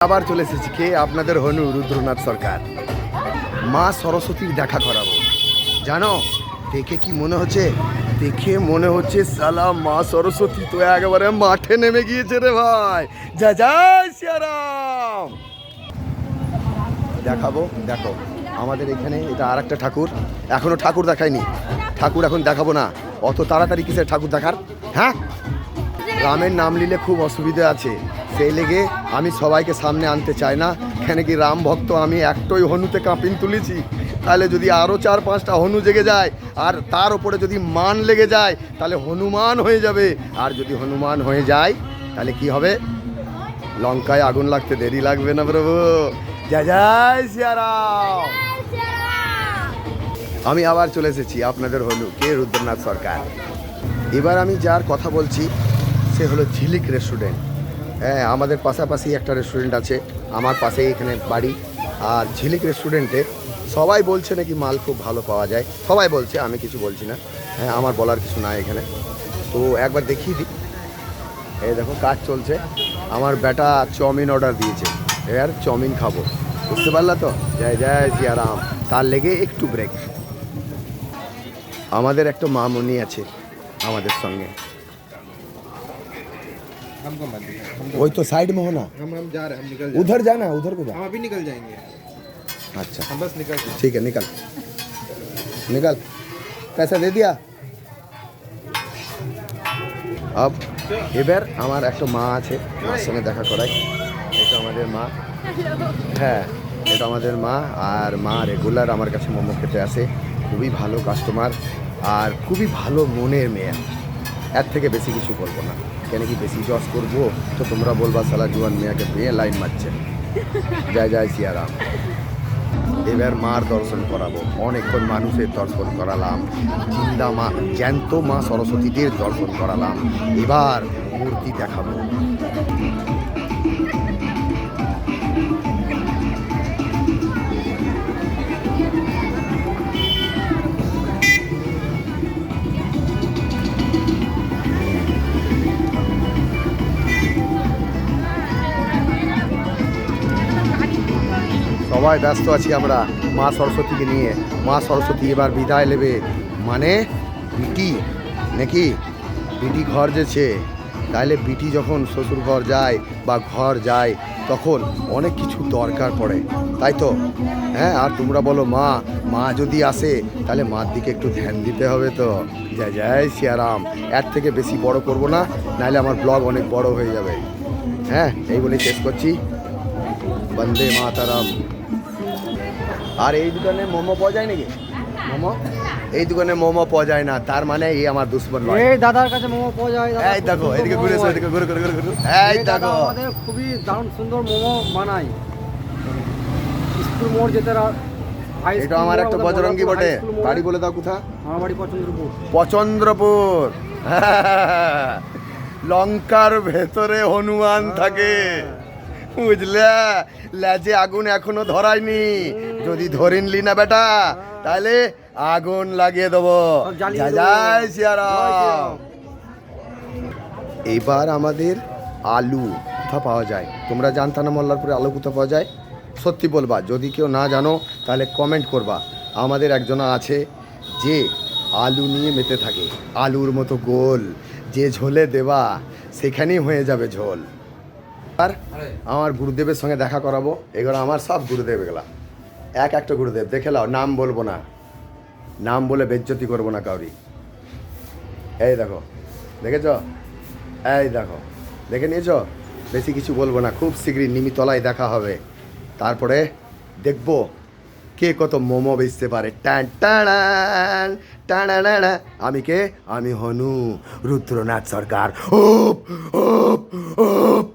আবার চলে এসেছি কে আপনাদের হনু রুদ্রনাথ সরকার। মা সরস্বতীর দেখা করাবো। জানো দেখে কি মনে হচ্ছে? দেখে মনে হচ্ছে সালা মা সরস্বতী তো একেবারে মাঠে নেমে গিয়েছে রে ভাই। জয় জয় সিয়ারাম। দেখাবো, দেখো আমাদের এখানে এটা আর একটা ঠাকুর, এখনো ঠাকুর দেখায়নি। ঠাকুর এখন দেখাবো না, অত তাড়াতাড়ি কিসের ঠাকুর দেখার? হ্যাঁ, রামের নাম নিলে খুব অসুবিধা আছে, সেই লেগে আমি সবাইকে সামনে আনতে চাই না। কেন কি রাম ভক্ত আমি, একটাই হনুতে কাঁপিন তুলেছি। তাহলে যদি আরও 4-5টা হনু জেগে যায় আর তার উপরে যদি মান লেগে যায় তাহলে হনুমান হয়ে যাবে। আর যদি হনুমান হয়ে যায় তাহলে কি হবে? লঙ্কায় আগুন লাগতে দেরি লাগবে না প্রভু। জয় জয় সিয়ারাম। আমি আবার চলে এসেছি আপনাদের হনু কে রুদ্রনাথ সরকার। এবার আমি যার কথা বলছি সে হলো ঝিলিক রেস্টুরেন্ট। হ্যাঁ, আমাদের পাশাপাশি একটা রেস্টুরেন্ট আছে, আমার পাশেই এখানে বাড়ি। আর ঝিলিক রেস্টুরেন্টে সবাই বলছে নাকি মাল খুব ভালো পাওয়া যায়, সবাই বলছে, আমি কিছু বলছি না। হ্যাঁ, আমার বলার কিছু নাই এখানে। তো একবার দেখিয়ে দিই। এই দেখো কাজ চলছে, আমার বেটা চাউমিন অর্ডার দিয়েছে, এবার চাউমিন খাবো, বুঝতে পারলা তো? জয় জয় সিয়ারাম। তার লেগে একটু ব্রেক। আমাদের একটা মামনি আছে আমাদের সঙ্গে, वही तो साइड में हो ना। हम जा रहे हैं, हम निकल उधर जाना, उधर को जा। हम अभी निकल जाएंगे। अच्छा हम बस निकल जाएंगे। ठीक है, निकल निकल। पैसा दे दिया। अब এবার আমার একটা মা আছে, মার সঙ্গে দেখা করাই। এটা আমাদের মা, হ্যাঁ এটা আমাদের মা। আর মা রেগুলার আমার কাছে মোমো খেতে আসে, খুবই ভালো কাস্টমার আর খুবই ভালো মনের মেয়ে। এর থেকে বেশি কিছু বলবো না, কেন কি বেশি জজ করবো তো তোমরা বলবা সালা জুয়ান মেয়েকে মেয়ে লাইন মারছে। জয় জয় সিয়ারাম। এবার মার দর্শন করাবো, অনেকক্ষণ মানুষের দর্শন করালাম, জিন্দা মা জ্যান্ত মা সরস্বতীদের দর্শন করালাম, এবার মূর্তি দেখাবো। সবাই ব্যস্ত আছি আমরা মা সরস্বতীকে নিয়ে। মা সরস্বতী এবার বিদায় নেবে, মানে বিটি নাকি বিটি ঘর যেছে, তাইলে বিটি যখন শ্বশুর ঘর যায় বা ঘর যায় তখন অনেক কিছু দরকার পড়ে, তাই তো? হ্যাঁ, আর তোমরা বলো মা, মা যদি আসে তাহলে মার দিকে একটু ধ্যান দিতে হবে তো। জয় জয় সিয়ারাম। এর থেকে বেশি বড় করব না, নাহলে আমার ব্লগ অনেক বড় হয়ে যাবে। হ্যাঁ, এই বলেই শেষ করছি। বন্দে মাতারাম। আর এই দোকানে মোমো পাওয়া যায় নাকি? মোমো এই দোকানে মোমো পাওয়া যায় না, তার মানে এই আমার দুশ্মন নয়। এই দাদার কাছে মোমো পাওয়া যায়। এই দেখো এদিকে ঘুরে এসো, এদিকে ঘুরে ঘুরে ঘুরে ঘুরে। এই দেখো আমাদের খুবই দারুণ সুন্দর মোমো বানাই। স্কুল মোড় যেতে এটা আমার একটা বজরঙ্গি বটে। বাড়ি বলে দাও কোথা? আমার বাড়ি পছন্দ্রপুর। পছন্দ্রপুর। লঙ্কার ভেতরে হনুমান থাকে, বুঝলে? লেজে আগুন এখনো ধরায়নি, যদি ধরিনলি না বেটা তাহলে আগুন লাগিয়ে দেবো। জয় জয় সিয়ারাম। এইবার আমাদের আলু কোথা পাওয়া যায়? তোমরা জানতা না মল্লারপুরে আলু কোথা পাওয়া যায়? সত্যি বলবা, যদি কেউ না জানো তাহলে কমেন্ট করবা। আমাদের একজনা আছে যে আলু নিয়ে মেতে থাকে, আলুর মতো গোল, যে ঝোলে দেবা সেখানেই হয়ে যাবে ঝোল। আর আমার গুরুদেবের সঙ্গে দেখা করাবো। এগুলো আমার সব গুরুদেব, এগুলা এক একটা গুরুদেব। দেখে নাও, নাম বলবো না, নাম বলে বেজ্জতি করবো না কাউরি। এই দেখো, দেখেছ? এই দেখো, দেখে নিয়েছ? বেশি কিছু বলবো না, খুব শীঘ্রই নিমিতলায় দেখা হবে। তারপরে দেখবো কে কত মোমো বেচতে পারে। টান টান টান। আমি কে? আমি হনু রুদ্রনাথ সরকার। ওপ ওপ ওপ।